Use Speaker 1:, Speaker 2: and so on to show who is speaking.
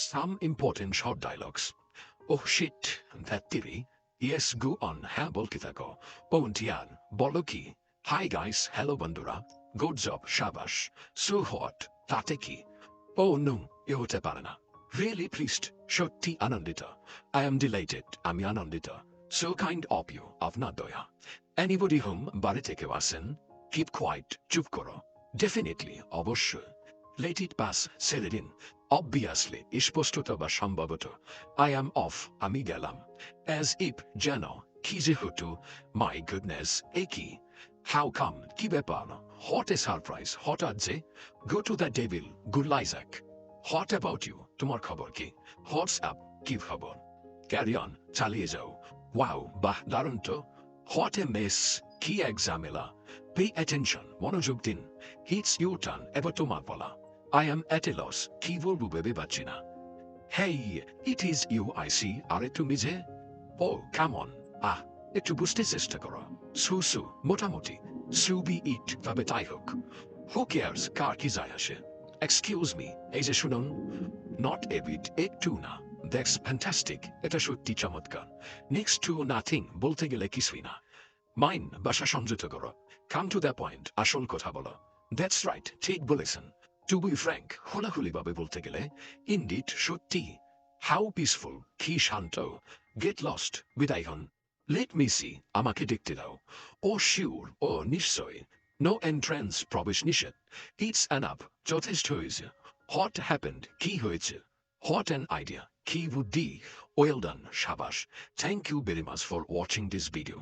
Speaker 1: Some important short dialogues. Oh shit, that theory. Yes, go on, হ্যাঁ বলতে থাকো। Oh টিয়ান, বলো কি? Hi guys, hello বন্ধুরা। Good job, শাবাশ। So what? তাতে কি? Oh no, এ হতে পারে না। Really pleased, সত্যি আনন্দিত। I am delighted, আমি আনন্দিত। So kind of you, আপনার দয়া। Anybody whom বাড়ি থেকে আসেন? Keep quiet, চুপ করো। Definitely, অবশ্যই। Let it pass, ছেড়ে দিন। Obviously, স্পষ্টত বা সম্ভবত। I am off, আমি গেলাম। As if, যেন, কি যেহেতু, my goodness, এ কি? How come, কি ব্যাপার? What a surprise, হঠাৎ যে? Go to the devil, good Isaac. What about you, তোমার খবর কি? What's up, কি খবর? Carry on, চালিয়ে যাও। Wow, বাহ, দারুণ তো। What a mess, কি এক ঝামেলা। Pay attention, মনোযোগ দিন। It's your turn, এবার তোমার বলা। I am at a loss, কি বলবো ভেবে পাচ্ছি না। Hey, it is you I see, আরে তুমি যে? Oh, come on, একটু বুঝতে চেষ্টা করো। সু মোটামুটি। সু বি ইট, তবে তাই হোক। Who cares, কার কি যায় আসে? Excuse me, এই যে শুনুন। Not a bit, একটু না। That's fantastic, এটা সত্যি চমৎকার। Next to nothing, বলতে গেলে কিছুই না। Mine, ভাষা সংযত করো। Come to the point, আসল কথা বলো। That's right, ঠিক বলেছেন। To be frank, খোলাখুলিভাবে বলতে গেলে, indeed, সত্যি। How peaceful, কি শান্ত। Get lost, বিদায় হন। Let me see, আমাকে দেখতে দাও। Oh sure, oh নিশ্চয়। No entrance, প্রবেশ নিষেধ। It's enough, যথেষ্ট হয়েছে। What happened, কি হয়েছে? What an idea, কি বুদ্ধি। Well done, শাবাশ। Thank you very much for watching this video.